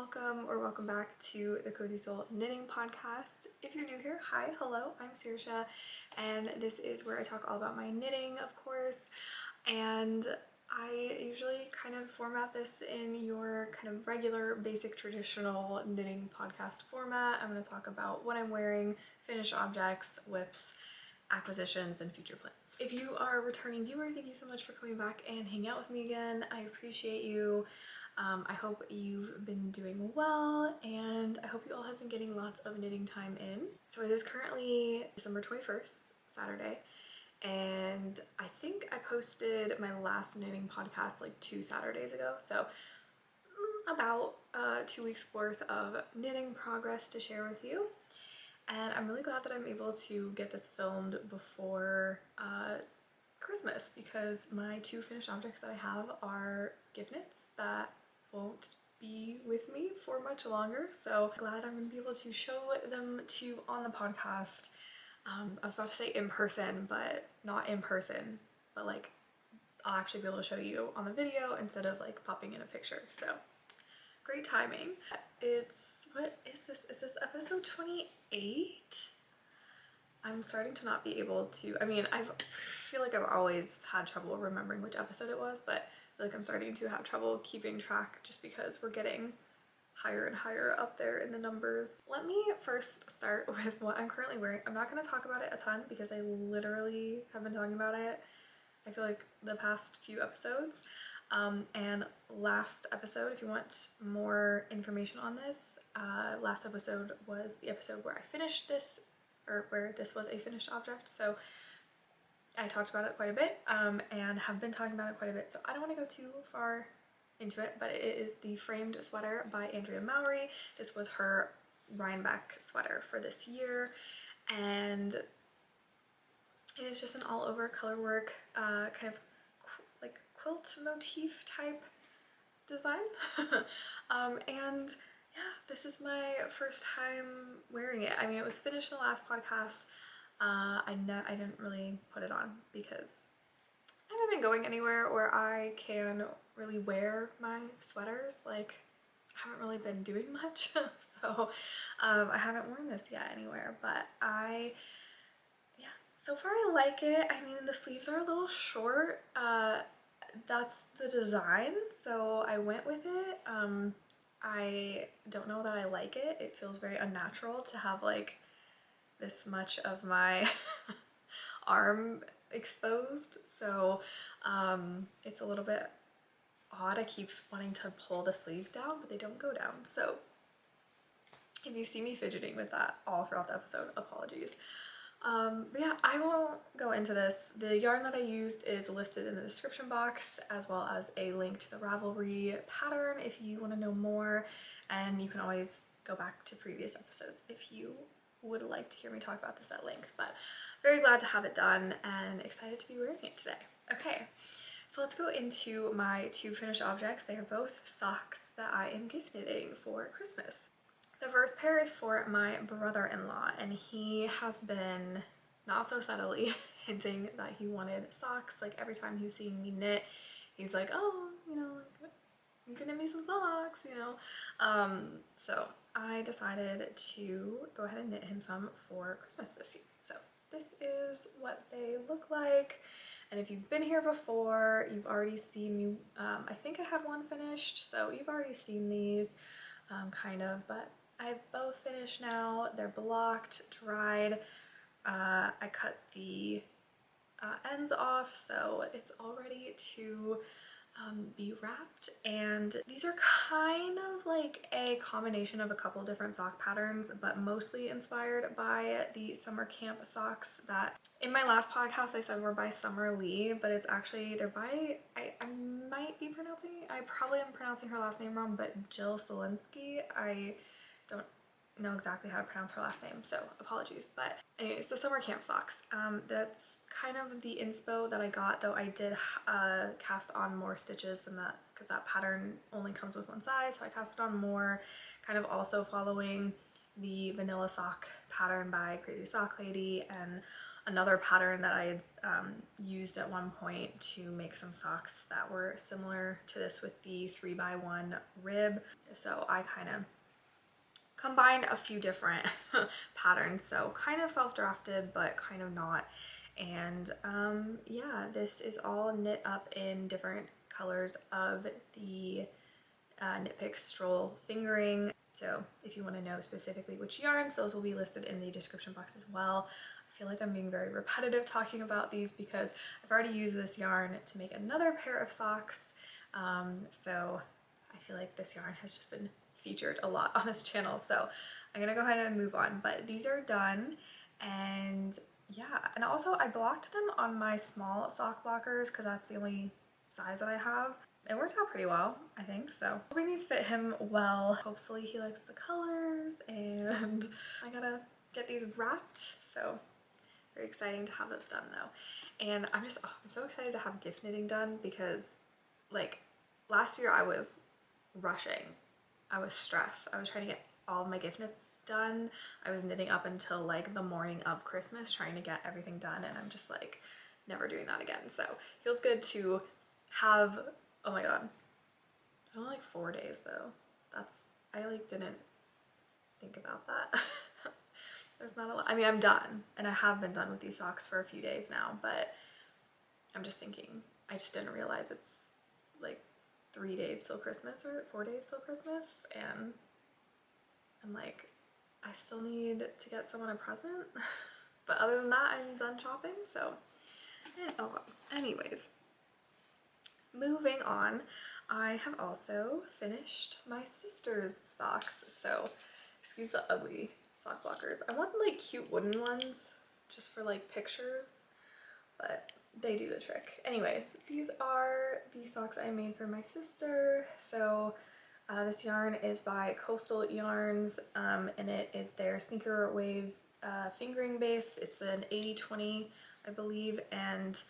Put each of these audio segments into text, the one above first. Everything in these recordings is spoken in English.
welcome or welcome back to the Cozy Soul Knitting Podcast. If you're new here, hi, hello, I'm Saoirse, and this is where I talk all about my knitting, of course, and I usually kind of format this in your kind of regular, basic, traditional knitting podcast format. I'm going to talk about what I'm wearing, finished objects, whips, acquisitions, and future plans. If you are a returning viewer, thank you so much for coming back and hanging out with me again. I appreciate you. I hope you've been doing well, and I hope you all have been getting lots of knitting time in. So it is currently December 21st, Saturday, and I think I posted my last knitting podcast like 2 Saturdays ago, so about 2 weeks worth of knitting progress to share with you. And I'm really glad that I'm able to get this filmed before Christmas, because my 2 finished objects that I have are gift knits that won't be with me for much longer, so glad I'm going to be able to show them to you on the podcast. I was about to say in person, but not in person, but like I'll actually be able to show you on the video instead of like popping in a picture, so great timing. It's, what is this? Is this episode 28? I'm starting to not be able to, I feel like I've always had trouble remembering which episode it was, but I feel like I'm starting to have trouble keeping track just because we're getting higher and higher up there in the numbers. Let me first start with what I'm currently wearing. I'm not going to talk about it a ton because I literally have been talking about it, I feel like, the past few episodes. And last episode, if you want more information on this, last episode was the episode where I finished this, or where this was a finished object, so I talked about it quite a bit, and have been talking about it quite a bit, so I don't want to go too far into it, but it is the framed sweater by Andrea Mowry. This was her Rhinebeck sweater for this year, and it is just an all-over colorwork, kind of like quilt motif type design. And yeah, this is my first time wearing it. It was finished in the last podcast. I didn't really put it on because I haven't been going anywhere where I can really wear my sweaters. Like, I haven't really been doing much, so I haven't worn this yet anywhere, but yeah, so far I like it. The sleeves are a little short. That's the design, so I went with it. I don't know that I like it. It feels very unnatural to have like this much of my arm exposed, so it's a little bit odd. I keep wanting to pull the sleeves down, but they don't go down, so if you see me fidgeting with that all throughout the episode, apologies. But yeah, I won't go into this. The yarn that I used is listed in the description box, as well as a link to the Ravelry pattern if you want to know more, and you can always go back to previous episodes if you would like to hear me talk about this at length. But very glad to have it done and excited to be wearing it today. Okay, so let's go into my 2 finished objects. They are both socks that I am gift knitting for Christmas. The first pair is for my brother-in-law, and he has been not so subtly hinting that he wanted socks. Like, every time he's seeing me knit, he's like, oh, you can knit me some socks, so I decided to go ahead and knit him some for Christmas this year. So this is what they look like, and if you've been here before, you've already seen me. I think I had one finished, so you've already seen these, kind of, but I have both finished now. They're blocked, dried. I cut the ends off, so it's all ready to be wrapped. And these are kind of like a combination of a couple different sock patterns, but mostly inspired by the summer camp socks that in my last podcast I said were by Summer Lee, but it's actually, they're by, I probably am pronouncing her last name wrong, but Jill Zielinski. I don't know exactly how to pronounce her last name, so apologies. But anyways, the summer camp socks. That's kind of the inspo that I got, though I did cast on more stitches than that because that pattern only comes with one size, so I cast on more, kind of also following the vanilla sock pattern by Crazy Sock Lady and another pattern that I had used at one point to make some socks that were similar to this with the 3x1 rib. So I kind of combined a few different patterns, so kind of self-drafted but kind of not. And yeah, this is all knit up in different colors of the Knit Picks Stroll fingering. So if you want to know specifically which yarns, those will be listed in the description box as well. I feel like I'm being very repetitive talking about these because I've already used this yarn to make another pair of socks. So I feel like this yarn has just been featured a lot on this channel. So I'm gonna go ahead and move on, but these are done. And yeah, and also I blocked them on my small sock blockers because that's the only size that I have. It worked out pretty well, I think, so. Hoping these fit him well. Hopefully he likes the colors, and I gotta get these wrapped, so very exciting to have this done though. And I'm so excited to have gift knitting done because like last year I was rushing. I was stressed. I was trying to get all of my gift knits done. I was knitting up until like the morning of Christmas trying to get everything done, and I'm just like never doing that again. So feels good to have, oh my god, only like 4 days though. I like didn't think about that. There's not a lot. I mean, I'm done and I have been done with these socks for a few days now, but I'm just thinking, I just didn't realize it's like 3 days till Christmas or 4 days till Christmas, and I'm like, I still need to get someone a present. But other than that, I'm done shopping, so. And, oh well. Anyways, moving on, I have also finished my sister's socks. So, excuse the ugly sock blockers. I want like cute wooden ones just for like pictures, but they do the trick. Anyways, these are the socks I made for my sister. So this yarn is by Coastal Yarns, and it is their Sneaker Waves fingering base. It's an 80-20, I believe, and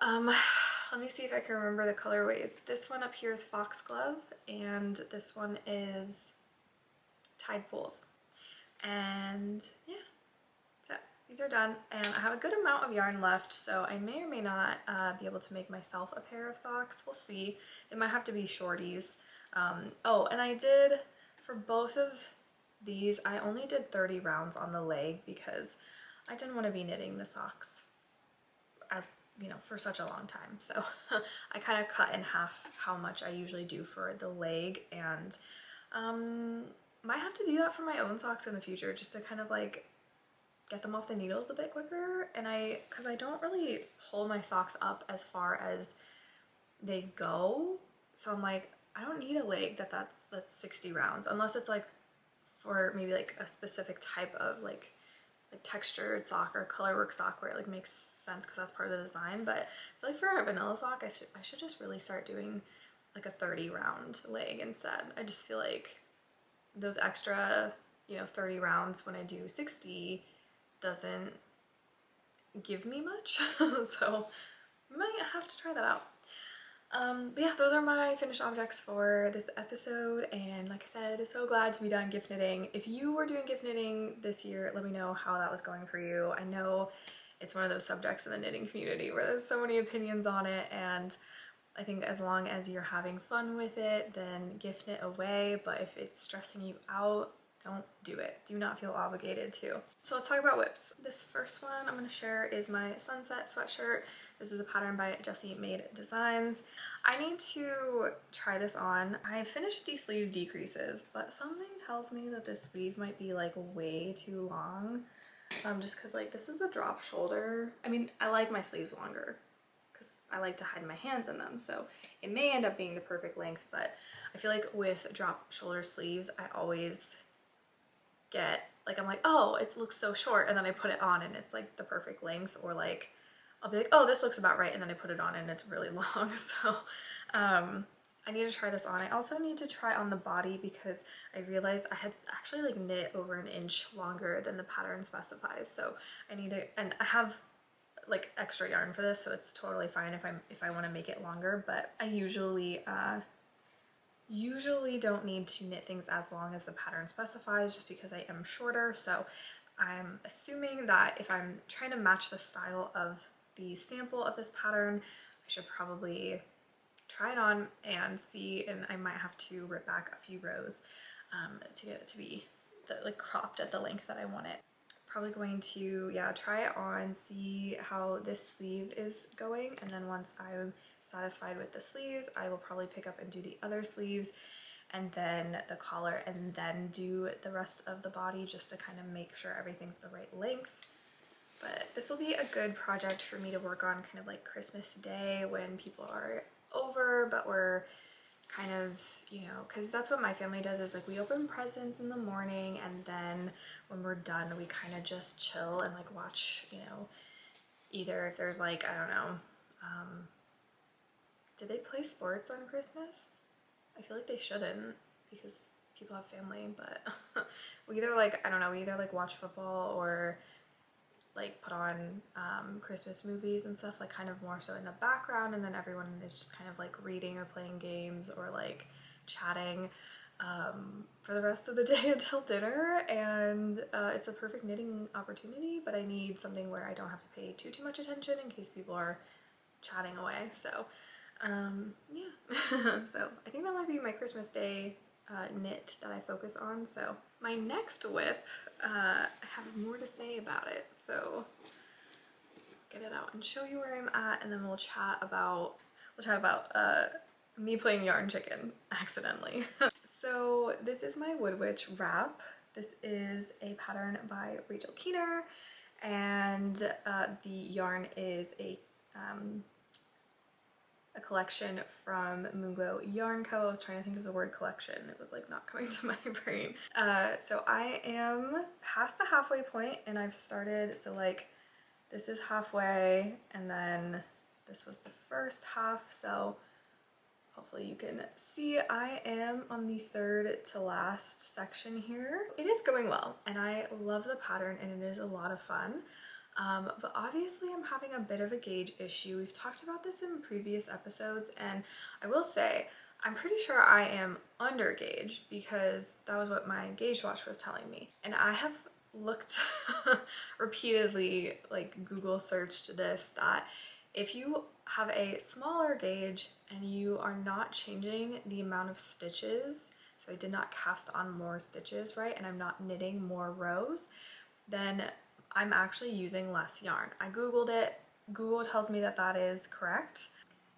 let me see if I can remember the colorways. This one up here is Foxglove, and this one is Tide Pools. And yeah, so these are done, and I have a good amount of yarn left, so I may or may not be able to make myself a pair of socks. We'll see. It might have to be shorties. Oh, and I did, for both of these, I only did 30 rounds on the leg because I didn't want to be knitting the socks as, you know, for such a long time. So I kind of cut in half how much I usually do for the leg, and might have to do that for my own socks in the future just to kind of like get them off the needles a bit quicker. And because I don't really hold my socks up as far as they go, so I'm like, I don't need a leg that's 60 rounds unless it's like for maybe like a specific type of like textured sock or colorwork sock where it like makes sense because that's part of the design. But I feel like for a vanilla sock, I should just really start doing like a 30 round leg instead. I just feel like those extra, you know, 30 rounds when I do 60 doesn't give me much. So I might have to try that out. But yeah, those are my finished objects for this episode, and like I said, so glad to be done gift knitting. If you were doing gift knitting this year, let me know how that was going for you. I know it's one of those subjects in the knitting community where there's so many opinions on it, and I think as long as you're having fun with it, then gift knit away, but if it's stressing you out, don't do it. Do not feel obligated to. So let's talk about whips. This first one I'm going to share is my Sunset sweatshirt. This is a pattern by Jessie Made Designs. I need to try this on. I finished the sleeve decreases, but something tells me that this sleeve might be like way too long. Just because like this is a drop shoulder. I mean, I like my sleeves longer because I like to hide my hands in them, so it may end up being the perfect length, but I feel like with drop shoulder sleeves, I always get like, I'm like, oh, it looks so short, and then I put it on and it's like the perfect length, or like I'll be like, oh, this looks about right, and then I put it on and it's really long. So I need to try this on. I also need to try on the body because I realized I had actually like knit over an inch longer than the pattern specifies. So I need to, and I have like extra yarn for this, so it's totally fine if I want to make it longer, but I usually don't need to knit things as long as the pattern specifies just because I am shorter. So I'm assuming that if I'm trying to match the style of the sample of this pattern, I should probably try it on and see, and I might have to rip back a few rows to get it to be like cropped at the length that I want it. Probably going to, yeah, try it on, see how this sleeve is going, and then once I'm satisfied with the sleeves, I will probably pick up and do the other sleeves and then the collar, and then do the rest of the body just to kind of make sure everything's the right length. But this will be a good project for me to work on kind of like Christmas Day when people are over, but we're kind of, you know, because that's what my family does, is like we open presents in the morning, and then when we're done we kind of just chill and like watch, you know, either if there's like, I don't know, do they play sports on Christmas? I feel like they shouldn't because people have family, but we either like, I don't know, we either like watch football or like put on Christmas movies and stuff, like kind of more so in the background, and then everyone is just kind of like reading or playing games or like chatting for the rest of the day until dinner. And it's a perfect knitting opportunity, but I need something where I don't have to pay too much attention in case people are chatting away. So yeah. So I think that might be my Christmas Day knit that I focus on. So my next whip, I have more to say about it, so get it out and show you where I'm at, and then we'll chat about me playing yarn chicken accidentally. So this is my Wood Witch wrap. This is a pattern by Rachel Keener, and the yarn is a collection from Moonglow Yarn Co. I was trying to think of the word collection. It was like not coming to my brain. So I am past the halfway point, and I've started, so like this is halfway, and then this was the first half, so hopefully you can see I am on the third to last section here. It is going well, and I love the pattern, and it is a lot of fun. But obviously I'm having a bit of a gauge issue. We've talked about this in previous episodes, and I will say I'm pretty sure I am under gauge because that was what my gauge watch was telling me. And I have looked repeatedly, like Google searched this, that if you have a smaller gauge and you are not changing the amount of stitches, so I did not cast on more stitches, right, and I'm not knitting more rows, then I'm actually using less yarn. I Googled it. Google tells me that that is correct.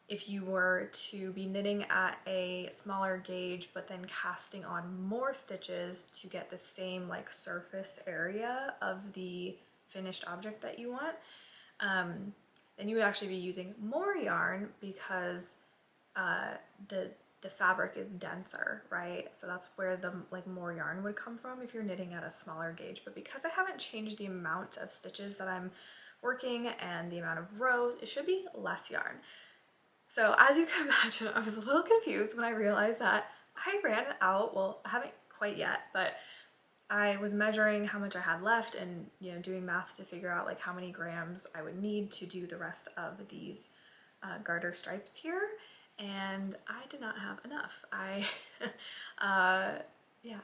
If you were to be knitting at a smaller gauge but then casting on more stitches to get the same like surface area of the finished object that you want, then you would actually be using more yarn because the fabric is denser, right? So that's where the like more yarn would come from if you're knitting at a smaller gauge. But because I haven't changed the amount of stitches that I'm working and the amount of rows, it should be less yarn. So as you can imagine, I was a little confused when I realized that I ran out. Well, I haven't quite yet, but I was measuring how much I had left and, you know, doing math to figure out like how many grams I would need to do the rest of these garter stripes here. And I did not have enough. Yeah,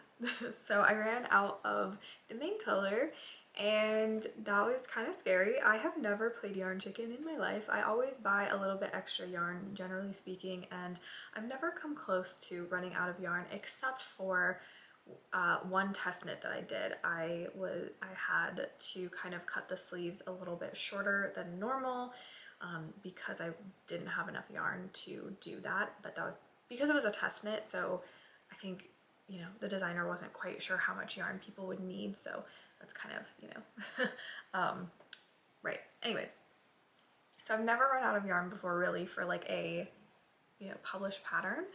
so I ran out of the main color, and that was kind of scary. I have never played yarn chicken in my life. I always buy a little bit extra yarn, generally speaking, and I've never come close to running out of yarn except for one test knit that I did. I had to kind of cut the sleeves a little bit shorter than normal, because I didn't have enough yarn to do that, but that was because it was a test knit, so I think, you know, the designer wasn't quite sure how much yarn people would need, so that's kind of, you know, right. Anyways, so I've never run out of yarn before really for like a, you know, published pattern.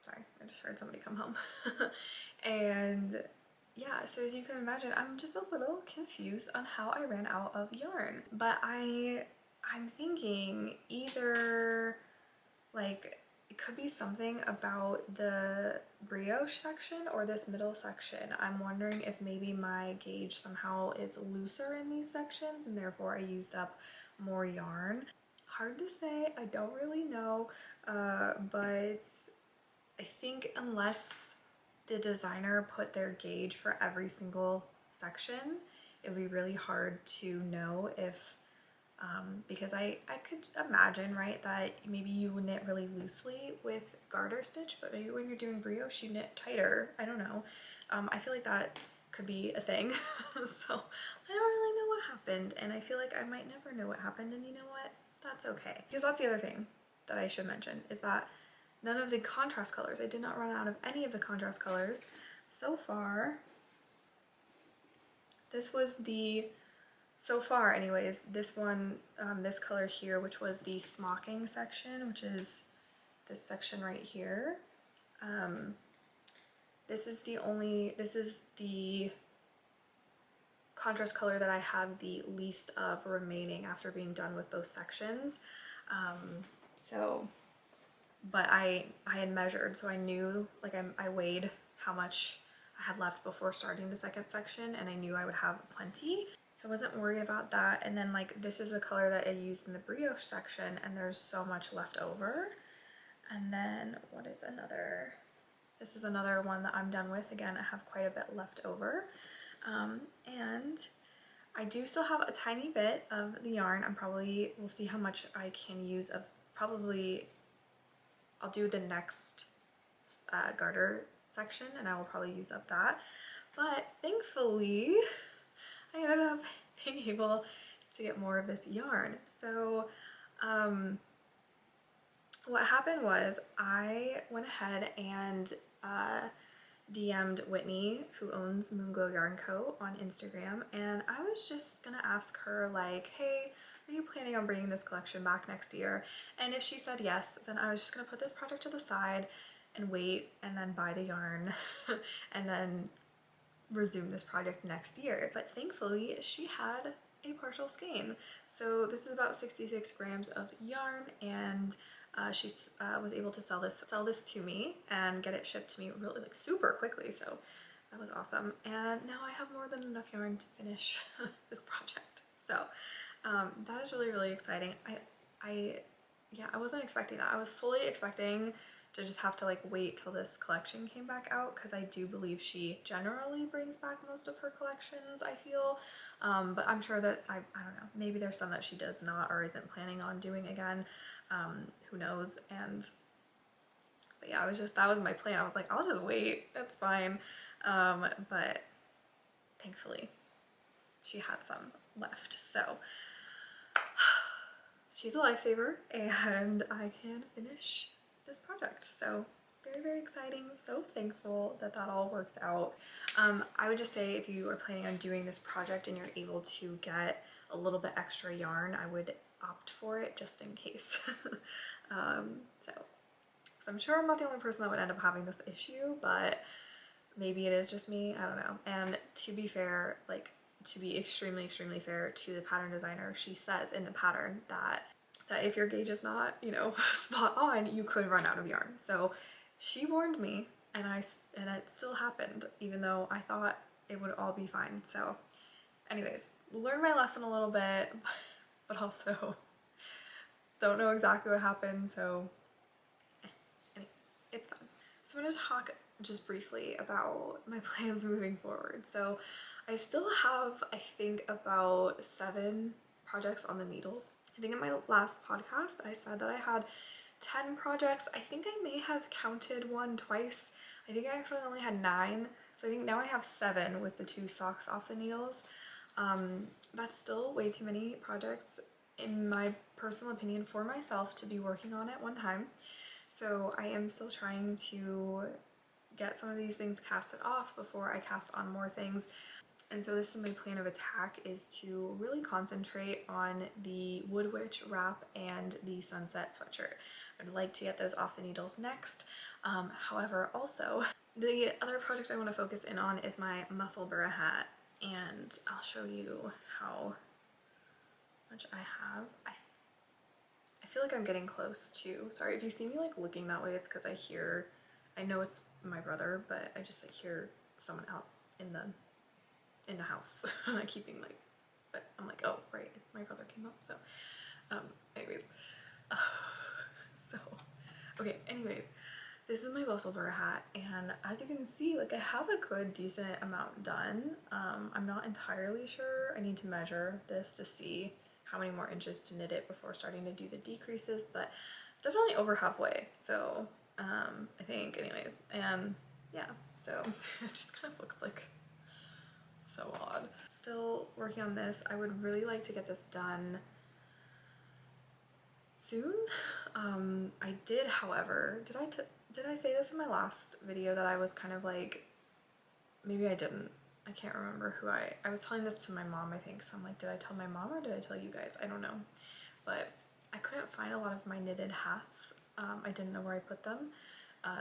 Sorry, I just heard somebody come home. And yeah, so as you can imagine, I'm just a little confused on how I ran out of yarn. But I'm thinking either like it could be something about the brioche section or this middle section. I'm wondering if maybe my gauge somehow is looser in these sections and therefore I used up more yarn. Hard to say, I don't really know, but I think unless the designer put their gauge for every single section, it would be really hard to know if, because I could imagine, right, that maybe you knit really loosely with garter stitch, but maybe when you're doing brioche, you knit tighter. I don't know. I feel like that could be a thing. So I don't really know what happened, and I feel like I might never know what happened, and you know what? That's okay. Because that's the other thing that I should mention, is that none of the contrast colors, I did not run out of any of the contrast colors so far. This was the, so far anyways, this one, this color here, which was the smocking section, which is this section right here. This is the contrast color that I have the least of remaining after being done with both sections. But I had measured, so I knew, like I weighed how much I had left before starting the second section, and I knew I would have plenty. So I wasn't worried about that. And then like this is the color that I used in the brioche section, and there's so much left over. And then what is another? This is another one that I'm done with. Again, I have quite a bit left over. And I do still have a tiny bit of the yarn. we'll see how much I can use of, probably I'll do the next garter section and I will probably use up that. But thankfully, I ended up being able to get more of this yarn. So what happened was I went ahead and DM'd Whitney, who owns Moonglow Yarn Co. on Instagram, and I was just gonna ask her like, hey, are you planning on bringing this collection back next year? And if she said yes, then I was just gonna put this project to the side and wait and then buy the yarn and then resume this project next year. But thankfully she had a partial skein. So this is about 66 grams of yarn, and she was able to sell this to me and get it shipped to me really like super quickly. So that was awesome. And now I have more than enough yarn to finish this project. So that is really, really exciting. Yeah, I wasn't expecting that. I was fully expecting to just have to like wait till this collection came back out, because I do believe she generally brings back most of her collections, I feel. But I'm sure that, I don't know, maybe there's some that she does not or isn't planning on doing again. Who knows? But yeah, that was my plan. I was like, I'll just wait, that's fine. But thankfully she had some left. So she's a lifesaver and I can finish this project. So very, very exciting. I'm so thankful that that all worked out. I would just say if you are planning on doing this project and you're able to get a little bit extra yarn, I would opt for it just in case. So I'm sure I'm not the only person that would end up having this issue, but maybe it is just me, I don't know. And to be fair, like to be extremely, extremely fair to the pattern designer, she says in the pattern that if your gauge is not, you know, spot on, you could run out of yarn. So she warned me, and it still happened, even though I thought it would all be fine. So anyways, learned my lesson a little bit, but also don't know exactly what happened. So anyways, it's fun. So I'm going to talk just briefly about my plans moving forward. So I still have, I think, about 7 projects on the needles. I think in my last podcast I said that I had 10 projects. I think I may have counted one twice. I think I actually only had 9. So I think now I have 7 with the 2 socks off the needles. That's still way too many projects, in my personal opinion, for myself to be working on at one time. So I am still trying to get some of these things casted off before I cast on more things. And so this is my plan of attack, is to really concentrate on the Wood Witch wrap and the Sunset sweatshirt. I'd like to get those off the needles next. However, also, the other project I want to focus in on is my Musselburgh hat, and I'll show you how much I have. I feel like I'm getting close to, sorry if you see me like looking that way, it's because I know it's my brother, but I just like hear someone out in the house keeping like, but I'm like, oh right, my brother came up. So anyways, so okay, anyways, this is my Musselburgh hat, and as you can see, like I have a good decent amount done. I'm not entirely sure. I need to measure this to see how many more inches to knit it before starting to do the decreases, but definitely over halfway. So I think anyways, and yeah, so it just kind of looks like so odd. Still working on this. I would really like to get this done soon. I did, however, did I say this in my last video that I was kind of like, maybe I didn't. I can't remember who I was telling this to my mom, I think. So I'm like, did I tell my mom or did I tell you guys? I don't know. But I couldn't find a lot of my knitted hats. I didn't know where I put them.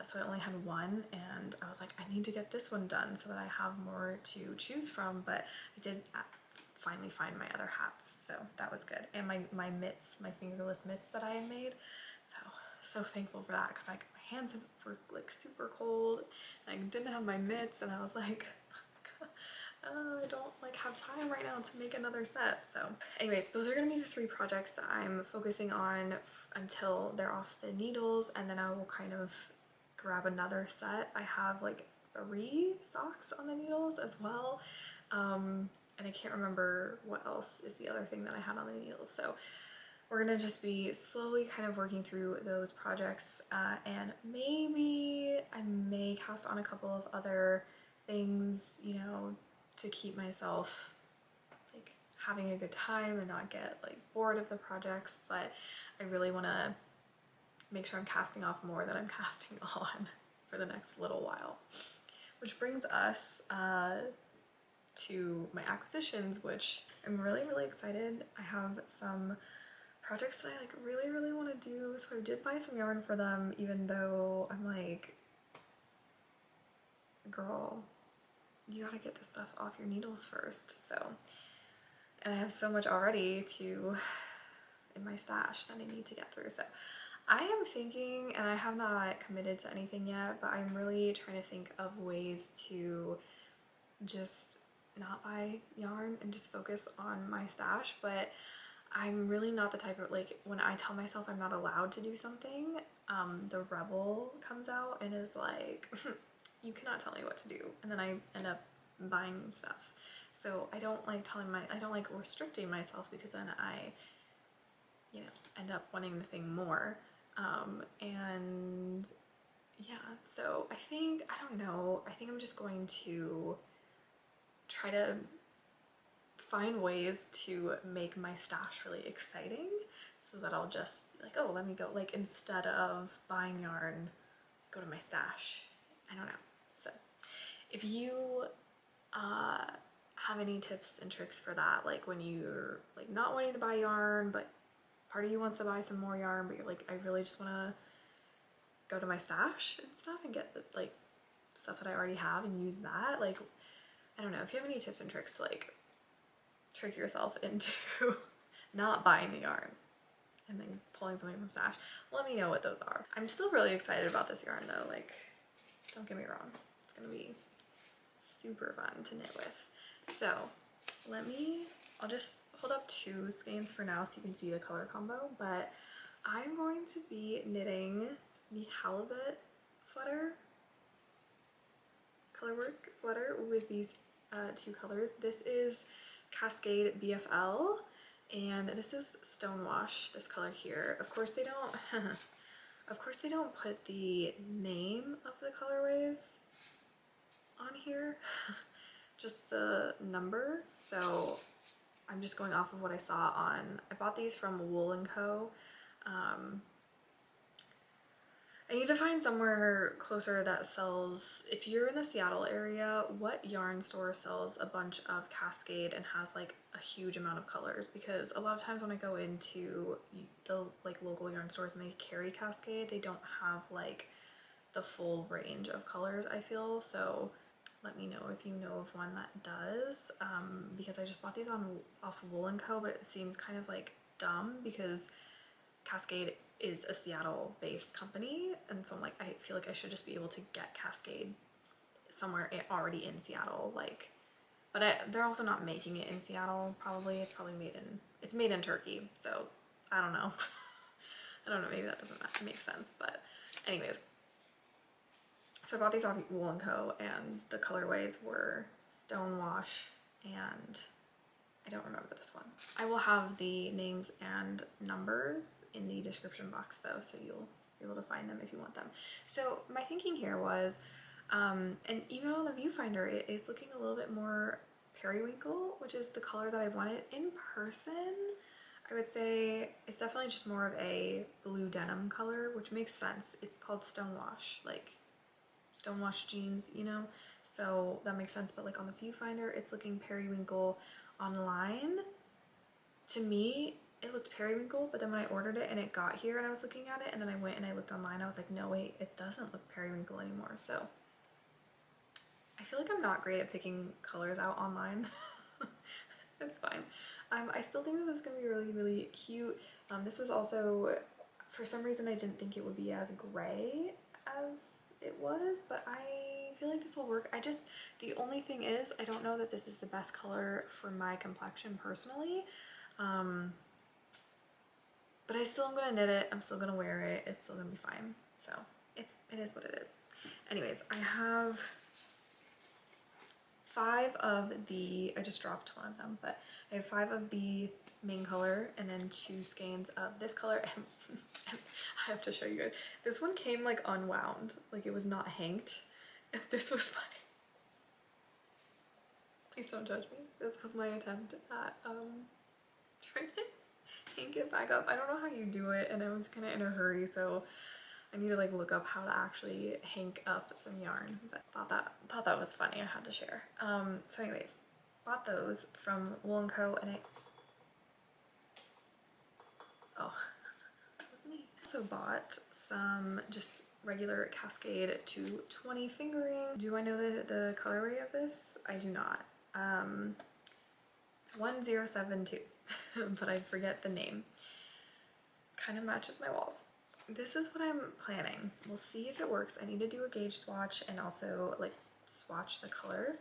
So I only had one, and I was like, I need to get this one done so that I have more to choose from. But I did finally find my other hats, so that was good. And my mitts, my fingerless mitts that I had made. So thankful for that, because like my hands were like super cold, and I didn't have my mitts, and I was like, I don't like have time right now to make another set. So anyways, those are gonna be the 3 projects that I'm focusing on until they're off the needles, and then I will kind of grab another set. I have like 3 socks on the needles as well, and I can't remember what else is the other thing that I had on the needles. So we're gonna just be slowly kind of working through those projects, and maybe I may cast on a couple of other things, you know, to keep myself like having a good time and not get like bored of the projects. But I really want to make sure I'm casting off more than I'm casting on for the next little while. Which brings us to my acquisitions, which I'm really excited. I have some projects that I like really want to do, so I did buy some yarn for them, even though I'm like, girl, you gotta get this stuff off your needles first. So, and I have so much already in my stash that I need to get through. So I am thinking, and I have not committed to anything yet, but I'm really trying to think of ways to just not buy yarn and just focus on my stash. But I'm really not the type of, like, when I tell myself I'm not allowed to do something, the rebel comes out and is like, you cannot tell me what to do, and then I end up buying stuff. So I don't like I don't like restricting myself, because then I, you know, end up wanting the thing more. And yeah, so I think, I don't know, I think I'm just going to try to find ways to make my stash really exciting, so that I'll just be like, oh, let me go, like, instead of buying yarn, go to my stash. I don't know. So if you have any tips and tricks for that, like when you're like not wanting to buy yarn, but part of you wants to buy some more yarn, but you're like, I really just want to go to my stash and stuff and get the, like, stuff that I already have and use that, like, I don't know, if you have any tips and tricks to like trick yourself into not buying the yarn and then pulling something from stash, let me know what those are. I'm still really excited about this yarn though, like, don't get me wrong, it's gonna be super fun to knit with. So I'll just hold up 2 skeins for now so you can see the color combo, but I'm going to be knitting the halibut sweater, colorwork sweater, with these 2 colors. This is Cascade BFL, and this is Stonewash, this color here. Of course they don't put the name of the colorways on here, just the number, so I'm just going off of what I saw I bought these from Wool & Co. I need to find somewhere closer that sells, if you're in the Seattle area, what yarn store sells a bunch of Cascade and has like a huge amount of colors, because a lot of times when I go into the like local yarn stores and they carry Cascade, they don't have like the full range of colors, I feel. So let me know if you know of one that does, because I just bought these off Wool & Co, but it seems kind of like dumb because Cascade is a Seattle-based company, and so I'm like, I feel like I should just be able to get Cascade somewhere already in Seattle, like, but they're also not making it in Seattle, probably. It's probably made in Turkey, so I don't know. I don't know, maybe that doesn't make sense, but anyways, So I bought these off Wool & Co. and the colorways were Stonewash and I don't remember this one. I will have the names and numbers in the description box though, so you'll be able to find them if you want them. So my thinking here was, and even on the viewfinder, it is looking a little bit more periwinkle, which is the color that I wanted. In person, I would say it's definitely just more of a blue denim color, which makes sense. It's called Stonewash, like Stonewash jeans, you know? So that makes sense, but like on the viewfinder, it's looking periwinkle. Online, to me, it looked periwinkle, but then when I ordered it and it got here and I was looking at it and then I went and I looked online, I was like, no wait, it doesn't look periwinkle anymore. So I feel like I'm not great at picking colors out online. It's fine. I still think that this is gonna be really, really cute. This was also, for some reason, I didn't think it would be as gray as it was, but I feel like this will work. The only thing is, I don't know that this is the best color for my complexion personally. But I still am gonna knit it. I'm still gonna wear it. It's still gonna be fine. So it is what it is. Anyways, I have 5 of the, I just dropped one of them, but I have 5 of the main color and then 2 skeins of this color. And I have to show you guys. This one came like unwound, like it was not hanked. If this was my, please don't judge me. This was my attempt at trying to hank it back up. I don't know how you do it, and I was kind of in a hurry, so I need to like look up how to actually hank up some yarn. But thought that was funny. I had to share. So anyways, bought those from Wool & Co. and that was me. Also bought some just regular Cascade 220 fingering. Do I know the colorway of this? I do not. It's 1072, but I forget the name. Kind of matches my walls. This is what I'm planning. We'll see if it works. I need to do a gauge swatch and also like swatch the color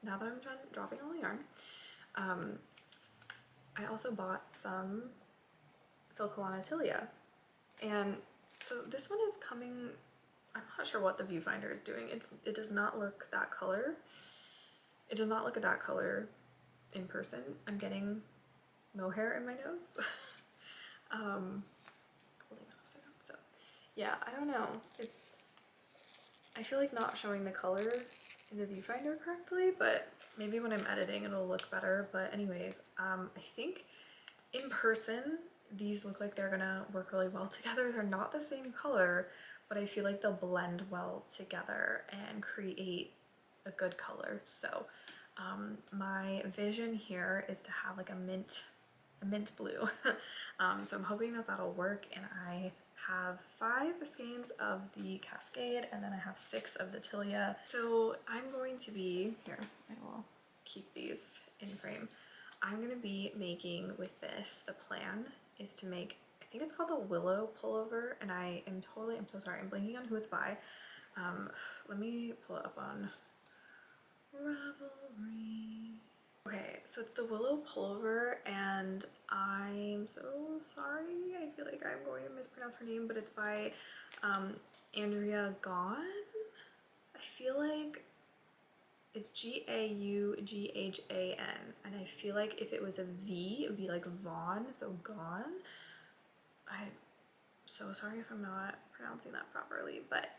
now that I'm done dropping all the yarn. I also bought some Philcolonatilia, and so this one is coming, I'm not sure what the viewfinder is doing. It does not look that color. It does not look at that color in person. I'm getting mohair in my nose. Holding that upside down. So yeah, I don't know. I feel like not showing the color in the viewfinder correctly, but maybe when I'm editing it'll look better. But anyways, I think in person these look like they're gonna work really well together. They're not the same color, but I feel like they'll blend well together and create a good color. So my vision here is to have like a mint blue. So I'm hoping that that'll work, and I have 5 skeins of the Cascade and then I have 6 of the Tilia. So I'm going to be, here, I will keep these in frame. I'm going to be making with this, the plan is to make, I think it's called the Willow pullover, and I'm so sorry, I'm blanking on who it's by. Let me pull it up on Ravelry. Okay, so it's the Willow pullover, and I'm so sorry, I feel like I'm going to mispronounce her name, but it's by Andrea Gahn. I feel like it's Gaughan, and I feel like if it was a V, it would be like Vaughn, so Gahn. I'm so sorry if I'm not pronouncing that properly, but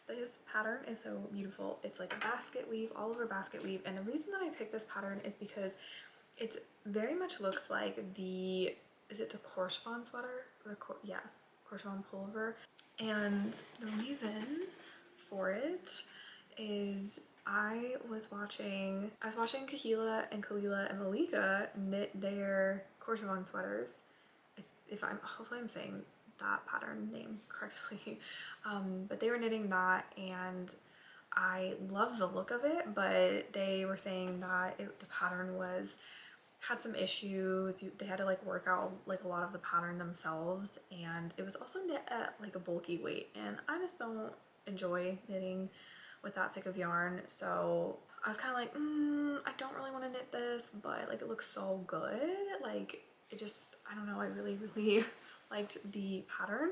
this pattern is so beautiful. It's like a basket weave, all over basket weave, and the reason that I picked this pattern is because it very much looks like is it the Corchevon sweater? Yeah, Corchevon pullover. And the reason for it is I was watching Kahila and Kalila and Malika knit their Corchevon sweaters. Hopefully I'm saying that pattern name correctly, but they were knitting that and I love the look of it, but they were saying that the pattern had some issues. They had to like work out like a lot of the pattern themselves, and it was also knit at like a bulky weight, and I just don't enjoy knitting with that thick of yarn. So I was kind of like, I don't really want to knit this, but like it looks so good. Like it just, I don't know, I really, really liked the pattern.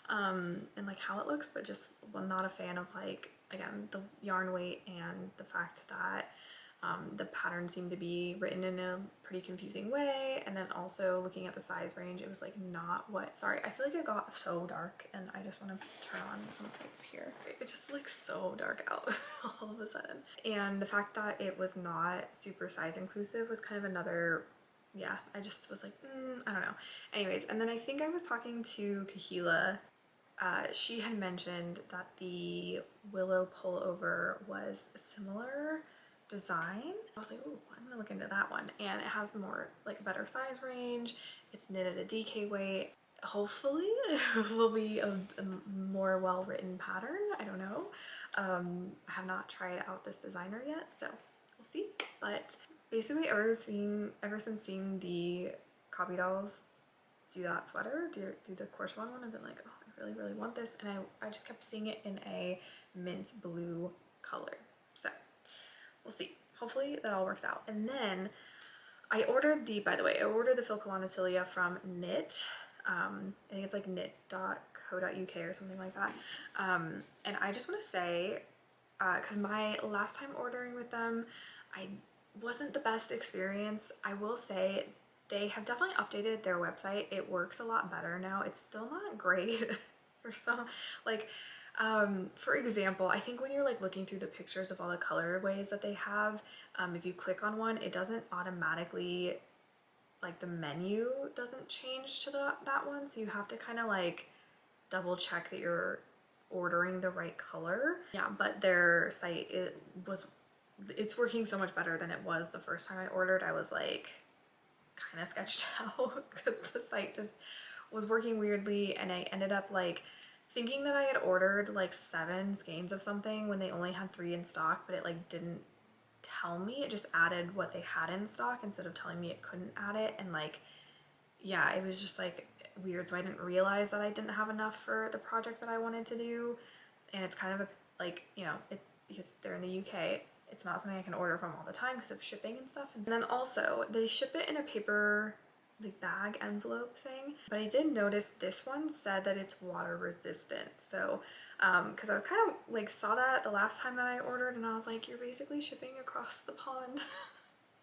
and like how it looks, but just not a fan of like, again, the yarn weight and the fact that the pattern seemed to be written in a pretty confusing way. And then also looking at the size range, it was like not what, sorry, I feel like it got so dark and I just want to turn on some lights here. It just looks so dark out all of a sudden. And the fact that it was not super size inclusive was kind of another, yeah, I just was like, I don't know. Anyways, and then I think I was talking to Kahila. She had mentioned that the willow pullover was a similar design. I was like, oh, I'm gonna look into that one. And it has more, like, better size range. It's knit at a DK weight. Hopefully it will be a more well-written pattern. I don't know. I have not tried out this designer yet, so we'll see. But basically ever since seeing the copy dolls do that sweater, do the corresponding one, I've been like, oh, I really, really want this. And I just kept seeing it in a mint blue color. So we'll see. Hopefully that all works out. And then I ordered by the way, I ordered the Phil Cilia from Knit. I think it's like knit.co.uk or something like that. And I just want to say, because my last time ordering with them, I wasn't the best experience. I will say they have definitely updated their website. It works a lot better now. It's still not great for some, like, for example, I think when you're like looking through the pictures of all the colorways that they have, if you click on one, it doesn't automatically, like the menu doesn't change to that one. So you have to kind of like double check that you're ordering the right color. Yeah, but their site, it's working so much better than it was the first time I ordered. I was like kind of sketched out because the site just was working weirdly, and I ended up like thinking that I had ordered like 7 skeins of something when they only had 3 in stock, but it like didn't tell me. It just added what they had in stock instead of telling me it couldn't add it. And like, yeah, it was just like weird. So I didn't realize that I didn't have enough for the project that I wanted to do. And it's kind of a, like, you know, because they're in the UK, it's not something I can order from all the time because of shipping and stuff. And then also they ship it in a paper like bag envelope thing, but I did notice this one said that it's water resistant. So because I was kind of like saw that the last time that I ordered, and I was like, you're basically shipping across the pond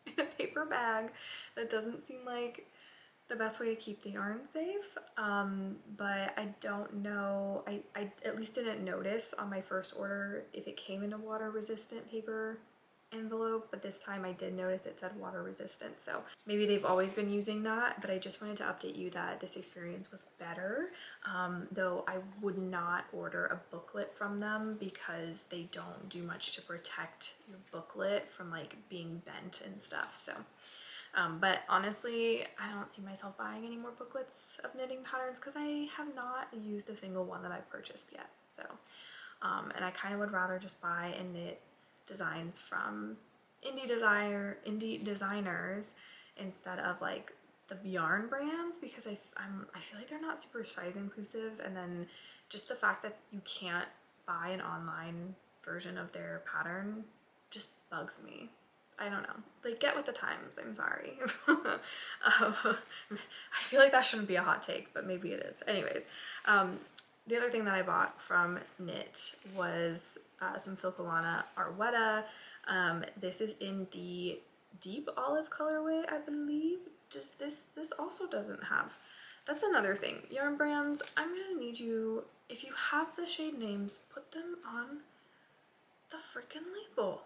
in a paper bag. That doesn't seem like the best way to keep the yarn safe. But I don't know, I at least didn't notice on my first order if it came in a water resistant paper envelope, but this time I did notice it said water resistant. So maybe they've always been using that, but I just wanted to update you that this experience was better. Though I would not order a booklet from them because they don't do much to protect your booklet from like being bent and stuff. So but honestly, I don't see myself buying any more booklets of knitting patterns because I have not used a single one that I've purchased yet. So and I kind of would rather just buy and knit designs from indie designers instead of like the yarn brands, because I feel like they're not super size inclusive, and then just the fact that you can't buy an online version of their pattern just bugs me. I don't know, like, get with the times. I'm sorry. I feel like that shouldn't be a hot take, but maybe it is. Anyways, the other thing that I bought from Knit was some Filcolana Arwetta. This is in the deep olive colorway, I believe. Just this also doesn't have, that's another thing. Yarn brands, I'm gonna need you, if you have the shade names, put them on the freaking label.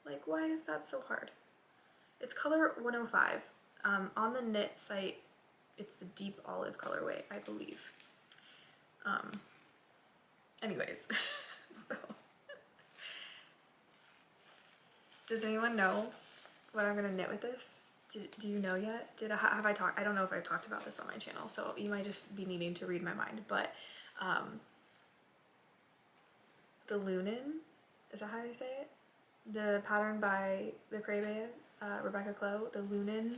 Like, why is that so hard? It's color 105. On the Knit site, it's the deep olive colorway, I believe. Anyways, so does anyone know what I'm gonna knit with this? Do you know yet? Have I talked? I don't know if I've talked about this on my channel, so you might just be needing to read my mind. But the Lunin, is that how you say it? The pattern by the Crebe, Rebecca Clow, the Lunin,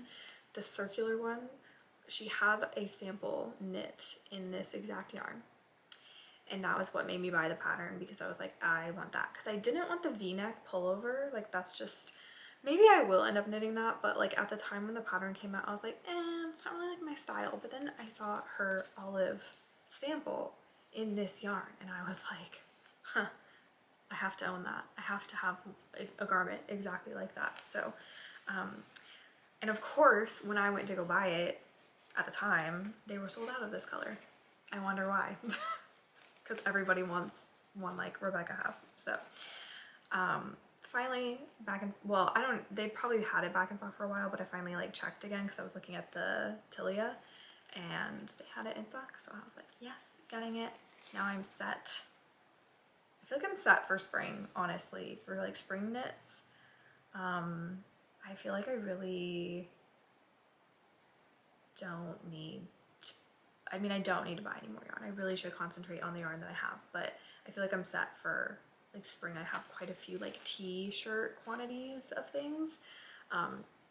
the circular one, she had a sample knit in this exact yarn. And that was what made me buy the pattern, because I was like, I want that. Because I didn't want the V-neck pullover. Like, that's just, maybe I will end up knitting that, but like at the time when the pattern came out, I was like, it's not really like my style. But then I saw her olive sample in this yarn. And I was like, huh, I have to own that. I have to have a garment exactly like that. So, and of course, when I went to go buy it at the time, they were sold out of this color. I wonder why. Because everybody wants one like Rebecca has. So, finally back in, well, they probably had it back in stock for a while, but I finally like checked again because I was looking at the Tilia and they had it in stock. So I was like, yes, getting it. Now I'm set. I feel like I'm set for spring, honestly, for like spring knits. I feel like I really don't need to, I mean, I don't need to buy any more yarn. I really should concentrate on the yarn that I have, but I feel like I'm set for like spring. I have quite a few like t-shirt quantities of things.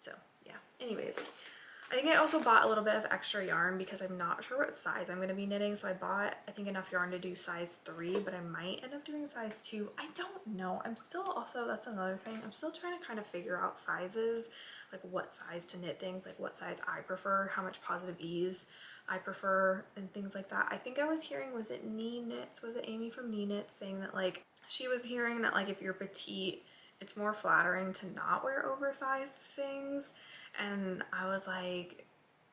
So yeah, anyways, I think I also bought a little bit of extra yarn because I'm not sure what size I'm going to be knitting. So I bought, I think, enough yarn to do size 3, but I might end up doing size 2. I don't know. I'm still also, that's another thing. I'm still trying to kind of figure out sizes, like what size to knit things, like what size I prefer, how much positive ease I prefer, and things like that. I think I was hearing, was it Knee Knits? Was it Amy from Knee Knits saying that like, she was hearing that like if you're petite, it's more flattering to not wear oversized things. And I was like,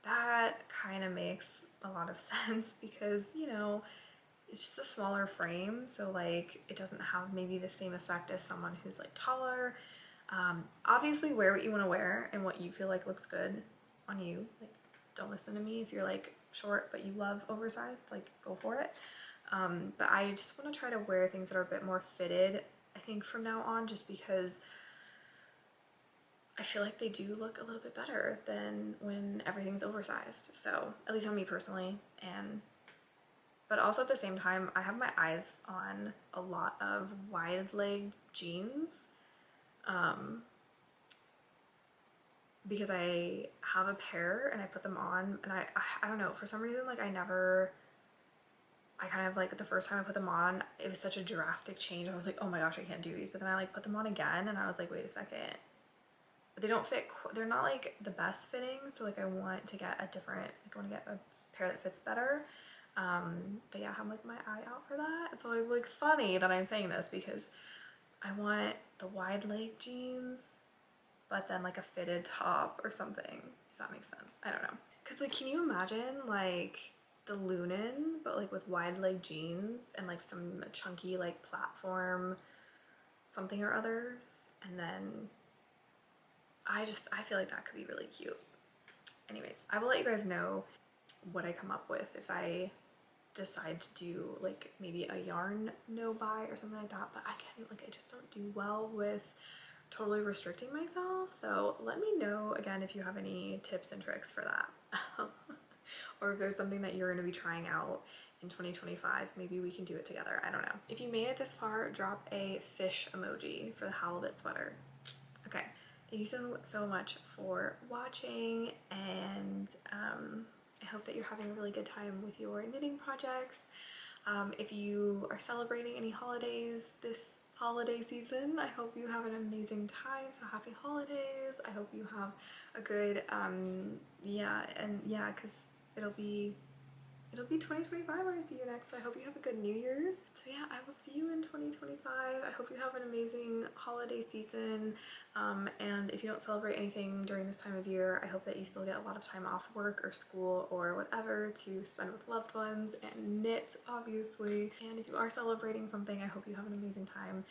that kind of makes a lot of sense because, you know, it's just a smaller frame. So like it doesn't have maybe the same effect as someone who's like taller. Obviously wear what you want to wear and what you feel like looks good on you. Like, don't listen to me if you're like short but you love oversized, like go for it. But I just want to try to wear things that are a bit more fitted, I think, from now on, just because I feel like they do look a little bit better than when everything's oversized. So at least on me personally, but also at the same time, I have my eyes on a lot of wide-legged jeans, because I have a pair and I put them on, and I don't know, for some reason, like I kind of like, the first time I put them on, it was such a drastic change. I was like, oh my gosh, I can't do these. But then I like put them on again and I was like, wait a second. They don't fit, they're not like the best fitting. So like I want to get a different, like I want to get a pair that fits better. But yeah, I have like my eye out for that. It's always like funny that I'm saying this because I want the wide leg jeans, but then like a fitted top or something, if that makes sense. I don't know. Cause like, can you imagine like the Lunin, but like with wide leg jeans and like some chunky like platform something or others, and then I feel like that could be really cute. Anyways, I will let you guys know what I come up with if I decide to do like maybe a yarn no buy or something like that, but I just don't do well with totally restricting myself. So let me know again if you have any tips and tricks for that. Or if there's something that you're going to be trying out in 2025, maybe we can do it together. I don't know. If you made it this far, drop a fish emoji for the halibut sweater. Okay, thank you so much for watching, and I hope that you're having a really good time with your knitting projects. If you are celebrating any holidays this holiday season, I hope you have an amazing time. So happy holidays. I hope you have a good, because it'll be 2025 when I see you next, so I hope you have a good New Year's. So yeah, I will see you in 2025. I hope you have an amazing holiday season, and if you don't celebrate anything during this time of year, I hope that you still get a lot of time off work or school or whatever to spend with loved ones and knit, obviously. And if you are celebrating something, I hope you have an amazing time.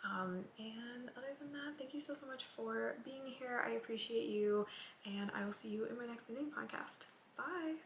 And other than that, thank you so much for being here. I appreciate you, and I will see you in my next knitting podcast. Bye!